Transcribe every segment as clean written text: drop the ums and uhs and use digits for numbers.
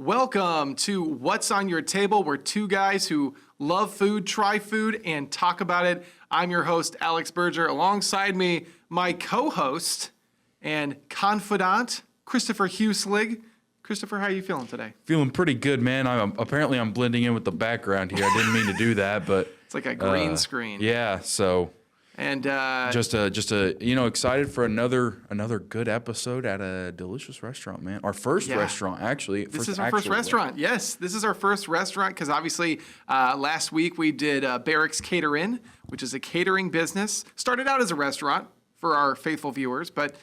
Welcome to What's on Your Table. We're two guys who love food, try food, and talk about it. I'm your host, Alex Berger. Alongside me, my co-host and confidant, Christopher Huslig. Christopher, how are you feeling today? Feeling pretty good, man. Apparently I'm blending in with the background here. I didn't mean to do that, but It's like a green screen. yeah. So And just excited for another good episode at a delicious restaurant, man. Our first restaurant, actually. This is our first restaurant. Yes, this is our first restaurant because obviously last week we did Barracks Cater In, which is a catering business. Started out as a restaurant for our faithful viewers, but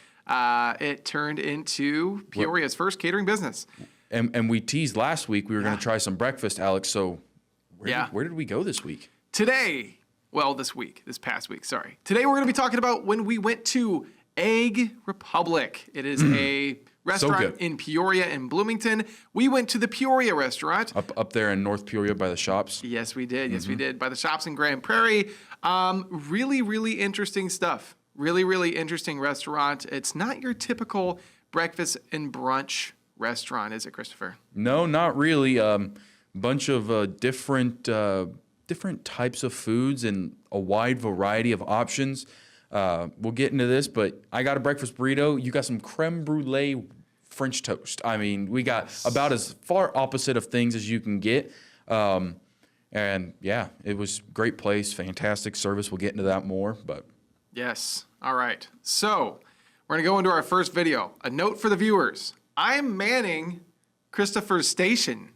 it turned into Peoria's first catering business. And we teased last week we were going to try some breakfast, Alex. So where did we go this week? This past week, sorry. Today we're going to be talking about when we went to Egg Republic. It is a restaurant in Peoria and Bloomington. We went to the Peoria restaurant. Up there in North Peoria by the shops? Yes, we did. Yes, we did. By the shops in Grand Prairie. Really, really interesting stuff. Really, really interesting restaurant. It's not your typical breakfast and brunch restaurant, is it, Christopher? No, not really. Bunch of different types of foods and a wide variety of options. We'll get into this, but I got a breakfast burrito. You got some creme brulee French toast. I mean, we got about as far opposite of things as you can get. And yeah, it was a great place, fantastic service. We'll get into that more, but. Yes. All right. So we're going to go into our first video. A note for the viewers. I'm manning Christopher's station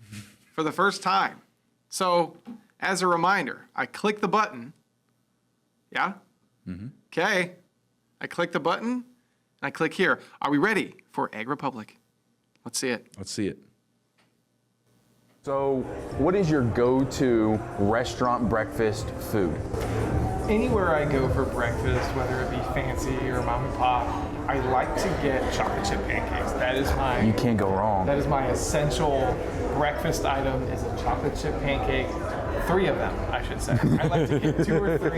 for the first time. So as a reminder, I click the button. Yeah? Okay. I click the button, and I click here. Are we ready for Egg Republic? Let's see it. Let's see it. So, what is your go-to restaurant breakfast food? Anywhere I go for breakfast, whether it be fancy or mom and pop, I like to get chocolate chip pancakes. You can't go wrong. That is my essential breakfast item is a chocolate chip pancake. 3 of them, I should say. I like to get 2 or 3.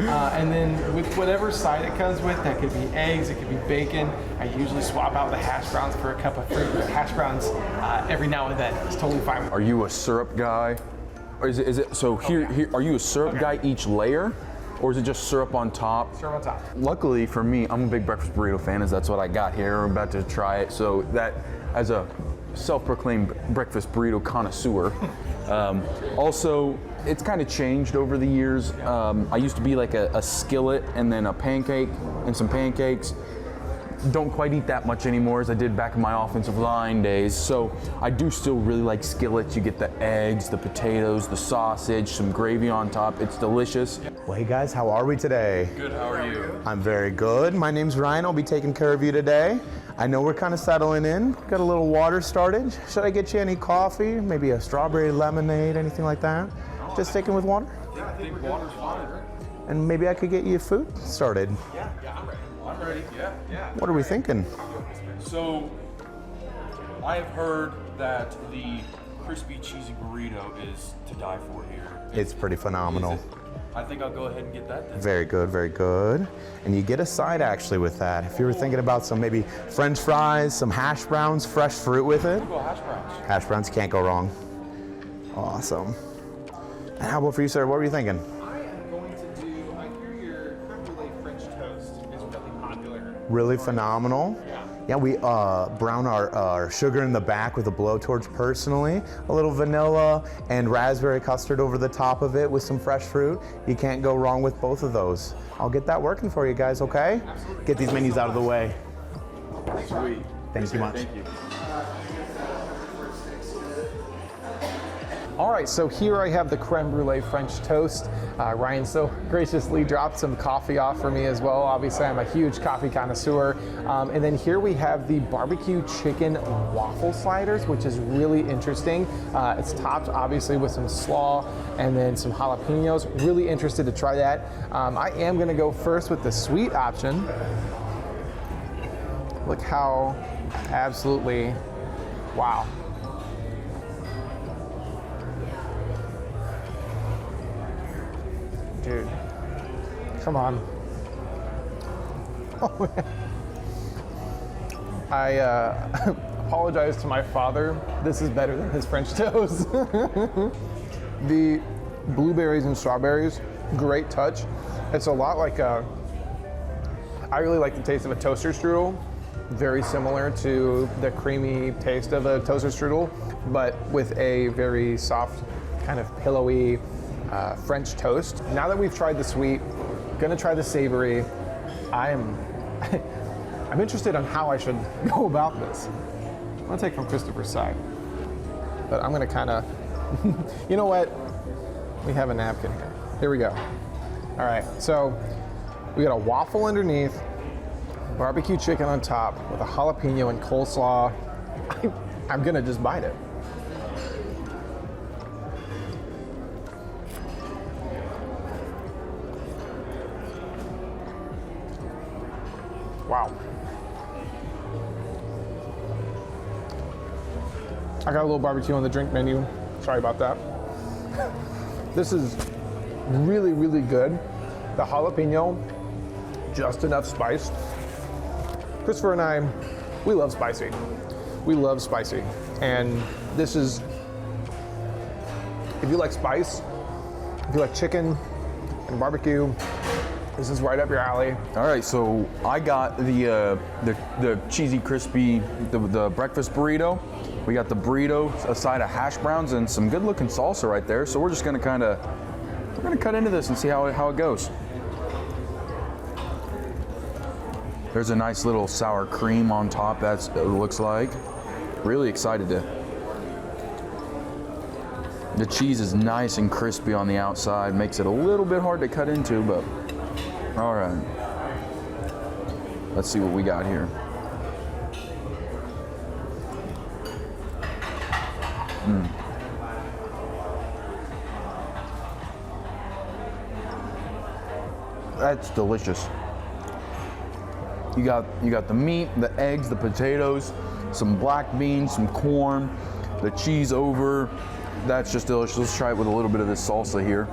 And then with whatever side it comes with, that could be eggs, it could be bacon. I usually swap out the hash browns for a cup of fruit. Hash browns every now and then. It's totally fine. Are you a syrup guy? Or is it so here are you a syrup guy each layer? Or is it just syrup on top? Syrup on top. Luckily for me, I'm a big breakfast burrito fan, as that's what I got here. I'm about to try it. So that, as a self-proclaimed breakfast burrito connoisseur, also, it's kind of changed over the years. I used to be like a skillet and then a pancake and some pancakes. Don't quite eat that much anymore as I did back in my offensive line days. So I do still really like skillets. You get the eggs, the potatoes, the sausage, some gravy on top. It's delicious. Well, hey guys, how are we today? Good, how are you? I'm very good. My name's Ryan. I'll be taking care of you today. I know we're kind of settling in. Got a little water started. Should I get you any coffee? Maybe a strawberry lemonade, anything like that? Just sticking with water? Yeah, I think water's fine. And maybe I could get you food started. Yeah, I'm ready. I'm ready, yeah. What are we thinking? So, I have heard that the crispy cheesy burrito is to die for here. It's pretty phenomenal. I think I'll go ahead and get that then. Very good, very good. And you get a side actually with that. If you were thinking about some maybe French fries, some hash browns, fresh fruit with it. We'll go hash browns. Hash browns, can't go wrong. Awesome. And how about for you, sir? What were you thinking? I am going to do, I hear your creme brulee French toast is really popular. Really phenomenal. Yeah, we brown our sugar in the back with a blowtorch personally. A little vanilla and raspberry custard over the top of it with some fresh fruit. You can't go wrong with both of those. I'll get that working for you guys, okay? Absolutely. Get these menus out of the way. Sweet. Thank you much. Thank you. All right, so here I have the creme brulee French toast. Ryan so graciously dropped some coffee off for me as well. Obviously, I'm a huge coffee connoisseur. And then here we have the barbecue chicken waffle sliders, which is really interesting. It's topped obviously with some slaw and then some jalapenos. Really interested to try that. I am gonna go first with the sweet option. Look how absolutely, wow. Dude, come on. Oh, man. apologize to my father. This is better than his French toast. The blueberries and strawberries, great touch. It's a lot like I really like the taste of a toaster strudel. Very similar to the creamy taste of a toaster strudel, but with a very soft, kind of pillowy French toast. Now that we've tried the sweet, gonna try the savory. I'm interested on how I should go about this. I'm gonna take from Christopher's side, but I'm gonna kind of, you know what? We have a napkin here. Here we go. All right, so we got a waffle underneath, barbecue chicken on top with a jalapeno and coleslaw. I'm gonna just bite it. Wow. I got a little barbecue on the drink menu. Sorry about that. This is really, really good. The jalapeno, just enough spice. Christopher and I, we love spicy. We love spicy. And this is, if you like spice, if you like chicken and barbecue, this is right up your alley. All right, so I got the cheesy crispy the breakfast burrito. We got the burrito, a side of hash browns, and some good looking salsa right there. So we're just gonna we're gonna cut into this and see how it goes. There's a nice little sour cream on top. That's what it looks like. Really excited to. The cheese is nice and crispy on the outside. Makes it a little bit hard to cut into, but all right. Let's see what we got here. That's delicious. You got the meat, the eggs, the potatoes, some black beans, some corn, the cheese over. That's just delicious. Let's try it with a little bit of this salsa here.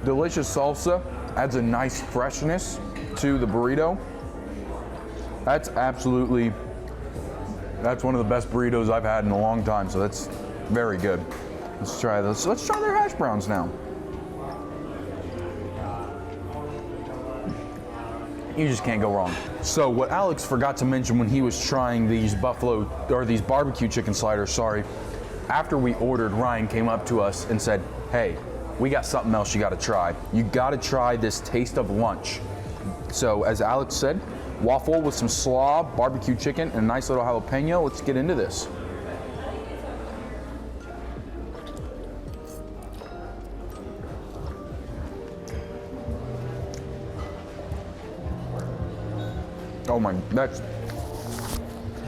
Delicious salsa adds a nice freshness to the burrito. That's one of the best burritos I've had in a long time, so that's very good. Let's try this. Let's try their hash browns now. You just can't go wrong. So what Alex forgot to mention when he was trying these these barbecue chicken sliders, sorry, after we ordered, Ryan came up to us and said, hey, we got something else you gotta try. You gotta try this taste of lunch. So as Alex said, waffle with some slaw, barbecue chicken, and a nice little jalapeno. Let's get into this. Oh my,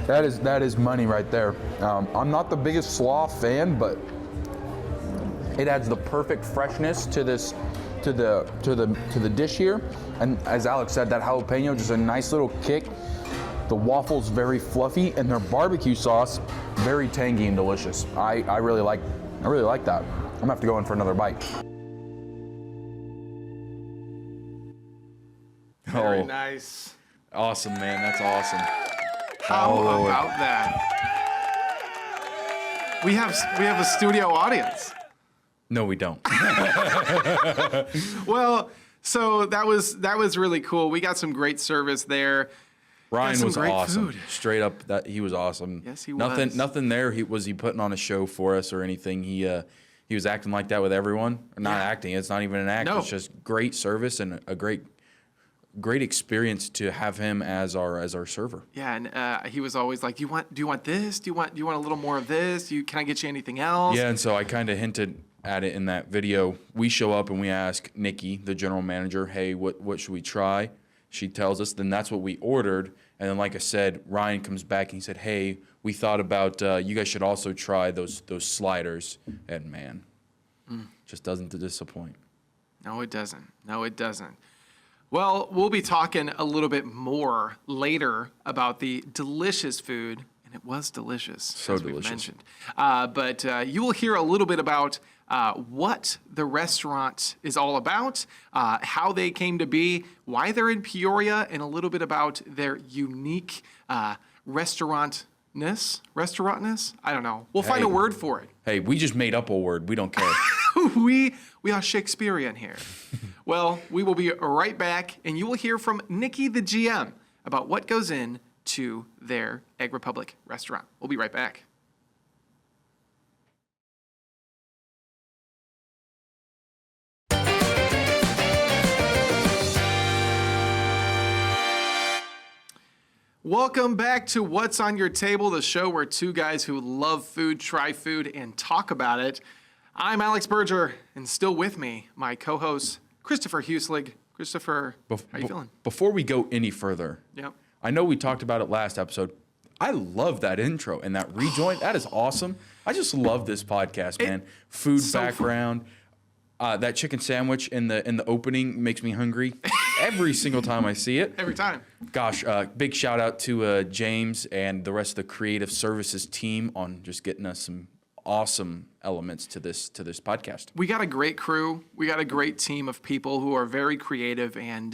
that is money right there. I'm not the biggest slaw fan, but it adds the perfect freshness to this, to the dish here. And as Alex said, that jalapeno, just a nice little kick. The waffle's very fluffy, and their barbecue sauce, very tangy and delicious. I really like that. I'm gonna have to go in for another bite. Very Oh, nice. awesome, man. That's awesome. How Oh. about that? We have a studio audience. No, we don't. Well, so that was really cool. We got some great service there. Ryan some was great awesome. food. Straight up, that he was awesome. Yes, he nothing, was. Nothing there. He putting on a show for us or anything. He was acting like that with everyone. Not Yeah. acting. It's not even an act. No. It's just great service and a great experience to have him as our server. Yeah, and he was always like, do you want this? Do you want a little more of this? Can I get you anything else? Yeah, and so I kind of hinted at it in that video. We show up and we ask Nikki, the general manager, hey, what should we try? She tells us, then that's what we ordered. And then, like I said, Ryan comes back and he said, hey, we thought about you guys should also try those sliders. And man, just doesn't disappoint. No, it doesn't. No, it doesn't. Well, we'll be talking a little bit more later about the delicious food and it was delicious. So as we've delicious. mentioned. But you will hear a little bit about what the restaurant is all about, how they came to be, why they're in Peoria, and a little bit about their unique restaurantness. I don't know. We'll find a Hey. word for it. Hey, we just made up a word. We don't care. we are Shakespearean here. Well, we will be right back, and you will hear from Nikki, the GM, about what goes into their Egg Republic restaurant. We'll be right back. Welcome back to What's on Your Table, the show where two guys who love food try food and talk about it. I'm Alex Berger, and still with me, my co-host, Christopher Huslig. Christopher, how you feeling? Before we go any further, Yep. I know we talked about it last episode. I love that intro and that rejoin. That is awesome. I just love this podcast, man. Food so fun. background. That chicken sandwich in the opening makes me hungry every single time I see it. Every time. Gosh, big shout out to James and the rest of the creative services team on just getting us some awesome elements to this podcast. We got a great crew. We got a great team of people who are very creative and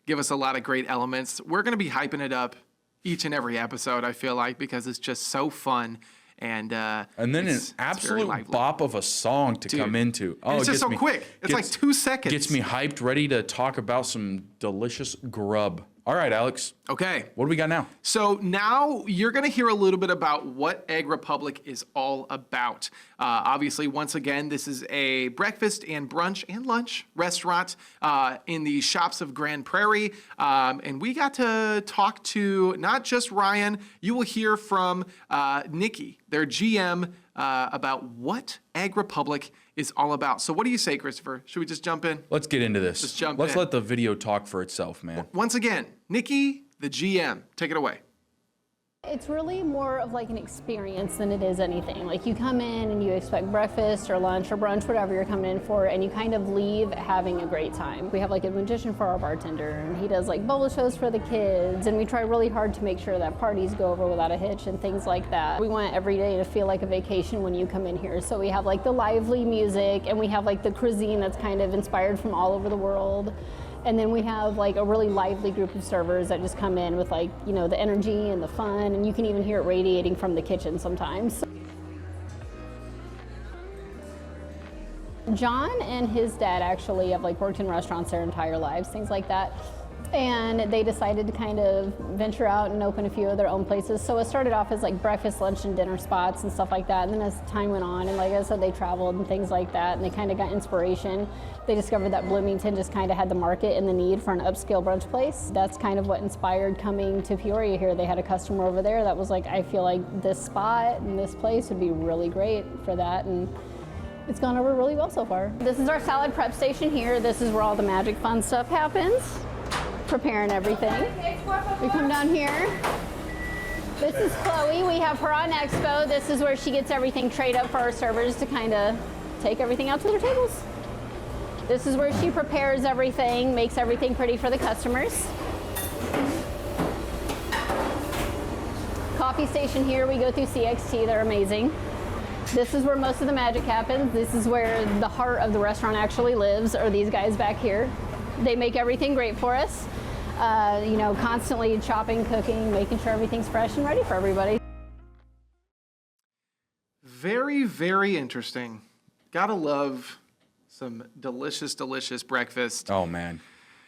give us a lot of great elements. We're going to be hyping it up each and every episode, I feel like, because it's just so fun. And then it's an very absolute lively. bop of a song to come into. And it's just gets so quick. It's like 2 seconds. Gets me hyped, ready to talk about some delicious grub. All right, Alex, Okay. what do we got now? So now you're going to hear a little bit about what Egg Republic is all about. Obviously, once again, this is a breakfast and brunch and lunch restaurant in the shops of Grand Prairie. And we got to talk to not just Ryan, you will hear from Nikki, their GM, about what Egg Republic is all about. So what do you say, Christopher? Should we just jump in? Let's get into this. Let's jump Let's in. let the video talk for itself, man. Once again, Nikki, the GM, take it away. It's really more of like an experience than it is anything. Like you come in and you expect breakfast or lunch or brunch, whatever you're coming in for, and you kind of leave having a great time. We have like a magician for our bartender, and he does like bubble shows for the kids, and we try really hard to make sure that parties go over without a hitch and things like that. We want every day to feel like a vacation when you come in here. So we have like the lively music, and we have like the cuisine that's kind of inspired from all over the world. And then we have like a really lively group of servers that just come in with like, you know, the energy and the fun, and you can even hear it radiating from the kitchen sometimes. John and his dad actually have like worked in restaurants their entire lives, things like that. And they decided to kind of venture out and open a few of their own places. So it started off as like breakfast, lunch, and dinner spots and stuff like that. And then as time went on, and like I said, they traveled and things like that, and they kind of got inspiration. They discovered that Bloomington just kind of had the market and the need for an upscale brunch place. That's kind of what inspired coming to Peoria here. They had a customer over there that was like, I feel like this spot and this place would be really great for that. And it's gone over really well so far. This is our salad prep station here. This is where all the magic fun stuff happens. Preparing everything. We come down here. This is Chloe. We have her on Expo. This is where she gets everything trayed up for our servers to kind of take everything out to their tables. This is where she prepares everything, makes everything pretty for the customers. Coffee station here. We go through CXT. They're amazing. This is where most of the magic happens. This is where the heart of the restaurant actually lives, are these guys back here. They make everything great for us. You know, constantly chopping, cooking, making sure everything's fresh and ready for everybody. Very, very interesting. Gotta love some delicious, delicious breakfast. Oh, man.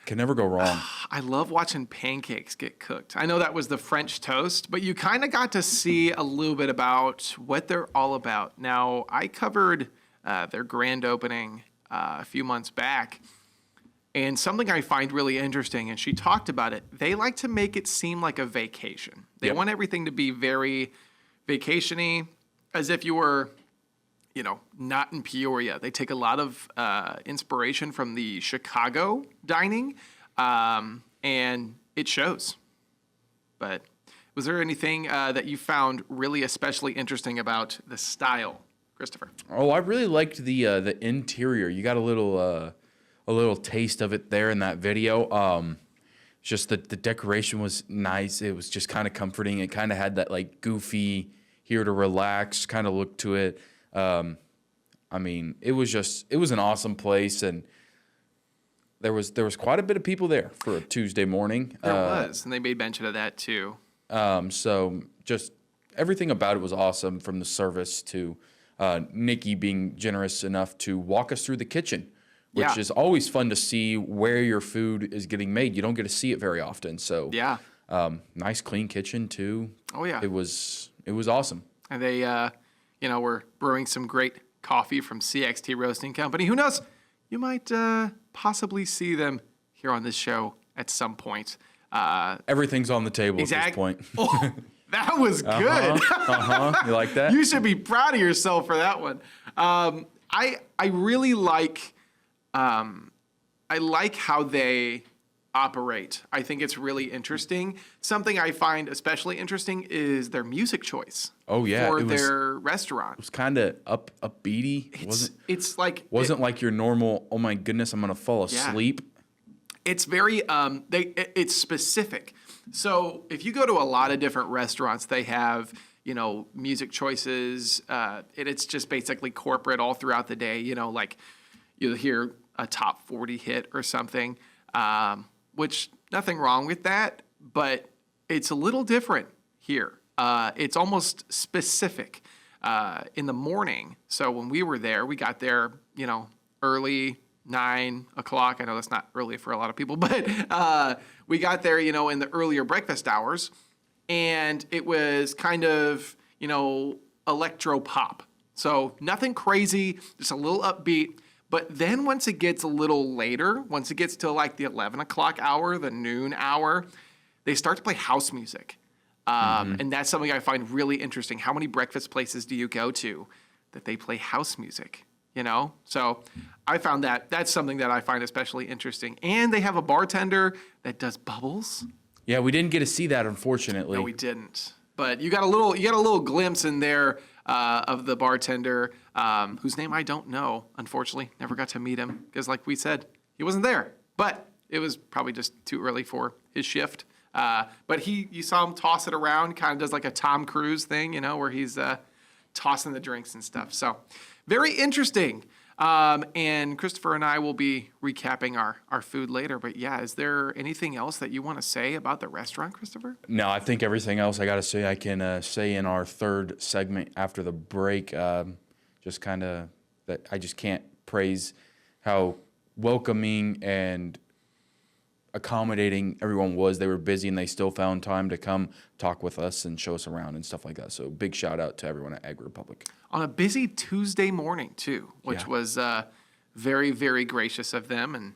Can never go wrong. I love watching pancakes get cooked. I know that was the French toast, but you kind of got to see a little bit about what they're all about. Now, I covered their grand opening a few months back, and something I find really interesting, and she talked about it, they like to make it seem like a vacation. They Yep. want everything to be very vacation-y, as if you were, you know, not in Peoria. They take a lot of inspiration from the Chicago dining, and it shows. But was there anything that you found really especially interesting about the style, Christopher? Oh, I really liked the interior. You got a little taste of it there in that video. just the decoration was nice. It was just kind of comforting. It kind of had that like goofy, here to relax kind of look to it. I mean, it was an awesome place, and there was quite a bit of people there for a Tuesday morning. There was, and they made mention of that too. So just everything about it was awesome, from the service to Nikki being generous enough to walk us through the kitchen, which Yeah. is always fun to see where your food is getting made. You don't get to see it very often. So Yeah. nice clean kitchen too. Oh, yeah. It was awesome. And they, were brewing some great coffee from CXT Roasting Company. Who knows? You might possibly see them here on this show at some point. Everything's on the table at this point. Oh, that was good. You like that? You should be proud of yourself for that one. I really like how they operate. I think it's really interesting. Something I find especially interesting is their music choice. Oh, yeah, for it was- their restaurant. It was kind of upbeaty. It's like Wasn't like your normal, oh my goodness, I'm gonna fall Yeah. asleep. It's very it's specific. So if you go to a lot of different restaurants, they have music choices, and it's just basically corporate all throughout the day. Like you'll hear a top 40 hit or something, which nothing wrong with that, but it's a little different here. It's almost specific in the morning. So when we were there, we got there, early. 9 o'clock. I know that's not early for a lot of people, but we got there, in the earlier breakfast hours, and it was kind of, electro pop. So nothing crazy, just a little upbeat. But then once it gets a little later, once it gets to like the 11 o'clock hour, the noon hour, they start to play house music. And that's something I find really interesting. How many breakfast places do you go to that they play house music? So I found that's something that I find especially interesting. And they have a bartender that does bubbles. Yeah, we didn't get to see that, unfortunately. No, we didn't. But you got a little glimpse in there of the bartender, whose name I don't know. Unfortunately, never got to meet him because, like we said, he wasn't there. But it was probably just too early for his shift. But you saw him toss it around, kind of does like a Tom Cruise thing, where he's tossing the drinks and stuff. So very interesting. And Christopher and I will be recapping our food later. But yeah, is there anything else that you want to say about the restaurant, Christopher? No, I think everything else I got to say, I can say in our third segment after the break. Just kind of that I just can't praise how welcoming and accommodating everyone was. They were busy and they still found time to come talk with us and show us around and stuff like that. So big shout out to everyone at Ag Republic. On a busy Tuesday morning too, which was very, very gracious of them, and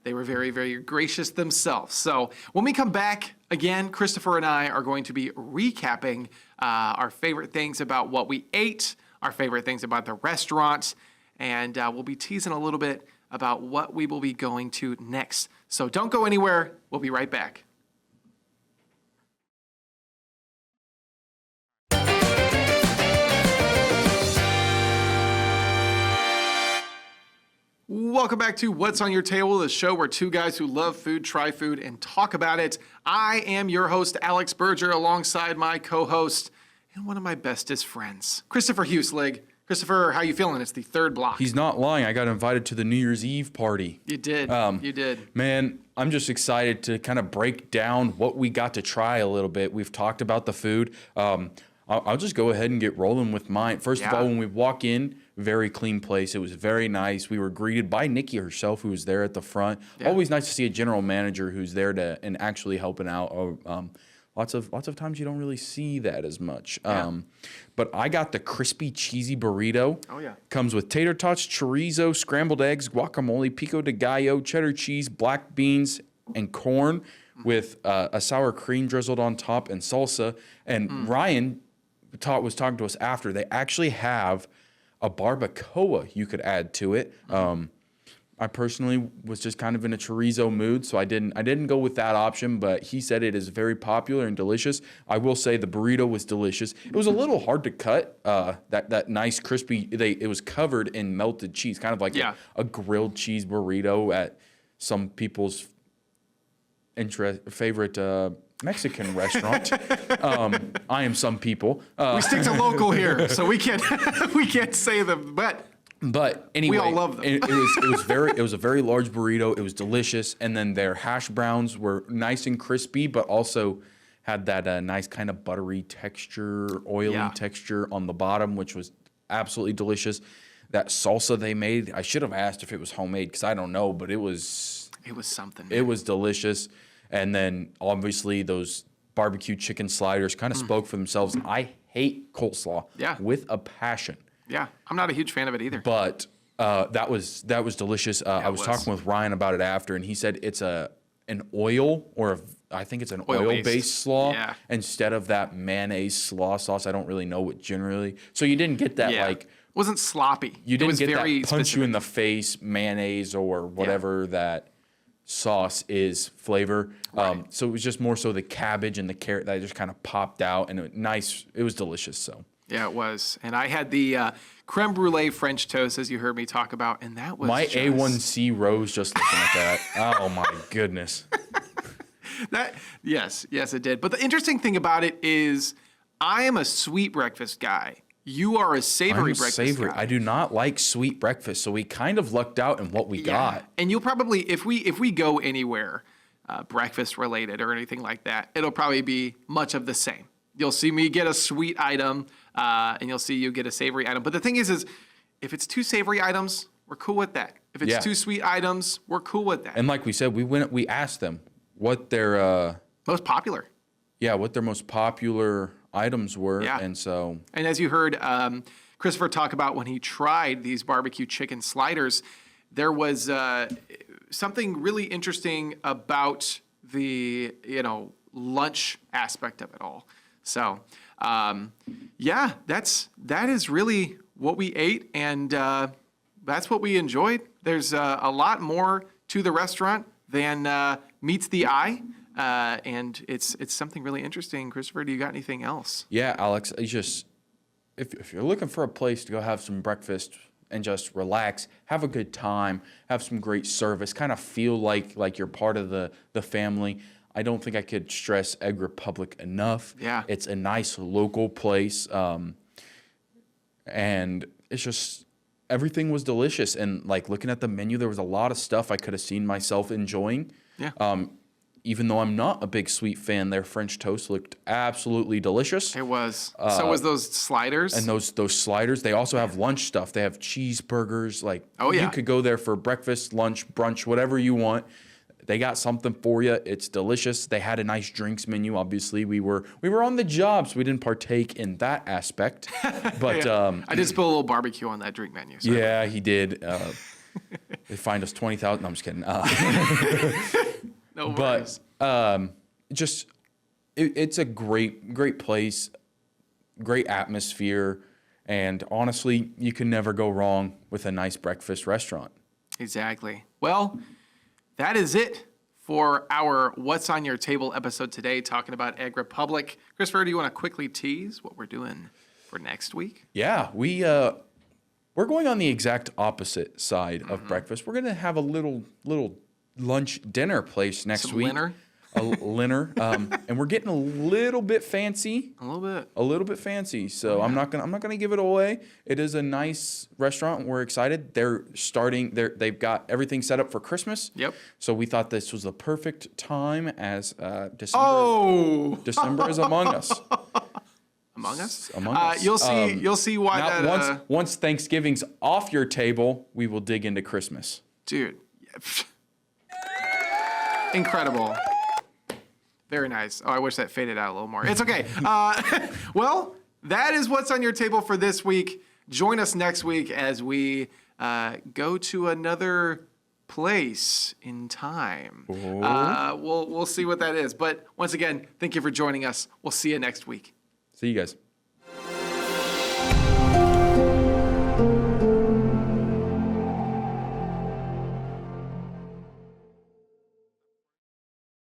they were very, very gracious themselves. So when we come back, again, Christopher and I are going to be recapping our favorite things about what we ate, our favorite things about the restaurant, and we'll be teasing a little bit about what we will be going to next. So don't go anywhere. We'll be right back. Welcome back to What's on Your Table, the show where two guys who love food try food and talk about it. I am your host, Alex Berger, alongside my co-host and one of my bestest friends, Christopher Hueslig. Christopher, how you feeling? It's the third block. He's not lying. I got invited to the New Year's Eve party. You did. You did. Man, I'm just excited to kind of break down what we got to try a little bit. We've talked about the food. I'll just go ahead and get rolling with mine. First of all, when we walk in, very clean place. It was very nice. We were greeted by Nikki herself, who was there at the front. Yeah. Always nice to see a general manager who's there and actually helping out. Lots of times you don't really see that as much. But I got the crispy cheesy burrito. Oh, yeah. Comes with tater tots, chorizo, scrambled eggs, guacamole, pico de gallo, cheddar cheese, black beans, and corn with a sour cream drizzled on top and salsa. And Ryan was talking to us after. They actually have a barbacoa you could add to it. I personally was just kind of in a chorizo mood, so I didn't go with that option, but he said it is very popular and delicious. I will say the burrito was delicious. It was a little hard to cut, that nice crispy, it was covered in melted cheese, kind of like a grilled cheese burrito at some people's Mexican restaurant. I am some people. We stick to local here, so we can't we can't say them. But anyway, all love them. it was a very large burrito. It was delicious, and then their hash browns were nice and crispy, but also had that nice kind of buttery texture, oily texture on the bottom, which was absolutely delicious. That salsa they made, I should have asked if it was homemade because I don't know, but it was something. It was delicious. And then obviously those barbecue chicken sliders kind of spoke for themselves. I hate coleslaw with a passion. Yeah, I'm not a huge fan of it either. But that was delicious. I was talking with Ryan about it after, and he said it's an oil or I think it's an oil-based slaw instead of that mayonnaise slaw sauce. I don't really know what generally. So you didn't get that like. It wasn't sloppy. You didn't get very that punch specific. you in the face mayonnaise or whatever that sauce is flavor. So it was just more so the cabbage and the carrot that just kind of popped out, and it was delicious. So yeah, it was. And I had the creme brulee French toast, as you heard me talk about, and that was my just... A1C rose just looking at that. Oh my goodness. Yes, it did. But the interesting thing about it is I am a sweet breakfast guy. You are a savory breakfast guy. I do not like sweet breakfast, so we kind of lucked out in what we got. And you'll probably, if we go anywhere breakfast related or anything like that, it'll probably be much of the same. You'll see me get a sweet item, and you'll see you get a savory item. But the thing is if it's two savory items, we're cool with that. If it's two sweet items, we're cool with that. And like we said, we asked them what their most popular. Yeah, what their most popular items were, and so. And as you heard Christopher talk about when he tried these barbecue chicken sliders, there was something really interesting about the lunch aspect of it all. So that is really what we ate, and that's what we enjoyed. There's a lot more to the restaurant than meets the eye. And it's something really interesting. Christopher, do you got anything else? Yeah, Alex, it's just if you're looking for a place to go have some breakfast and just relax, have a good time, have some great service, kind of feel like you're part of the family. I don't think I could stress Egg Republic enough. Yeah. It's a nice local place. And it's just everything was delicious. And like looking at the menu, there was a lot of stuff I could have seen myself enjoying. Yeah. Even though I'm not a big sweet fan, their French toast looked absolutely delicious. It was. So was those sliders. And those sliders. They also have lunch stuff. They have cheeseburgers. You could go there for breakfast, lunch, brunch, whatever you want. They got something for you. It's delicious. They had a nice drinks menu. Obviously, we were on the job, so we didn't partake in that aspect. But I did spill a little barbecue on that drink menu. So. Yeah, he did. They fined us $20,000. No, I'm just kidding. No worries. But it's a great place, great atmosphere, and honestly, you can never go wrong with a nice breakfast restaurant. Exactly. Well, that is it for our What's on Your Table episode today, talking about Egg Republic. Christopher, do you want to quickly tease what we're doing for next week? Yeah, we're going on the exact opposite side of breakfast. We're going to have a little lunch dinner place next week. A dinner. And we're getting a little bit fancy. A little bit fancy. So I'm not gonna give it away. It is a nice restaurant. And we're excited. They've got everything set up for Christmas. Yep. So we thought this was the perfect time as December is among us. Among us? Among us. You'll see why now, that. Once Thanksgiving's off your table, we will dig into Christmas. Dude. Incredible. Very nice. Oh, I wish that faded out a little more. It's okay. Well, that is what's on your table for this week. Join us next week as we go to another place in time. We'll see what that is. But once again, thank you for joining us. We'll see you next week. See you guys.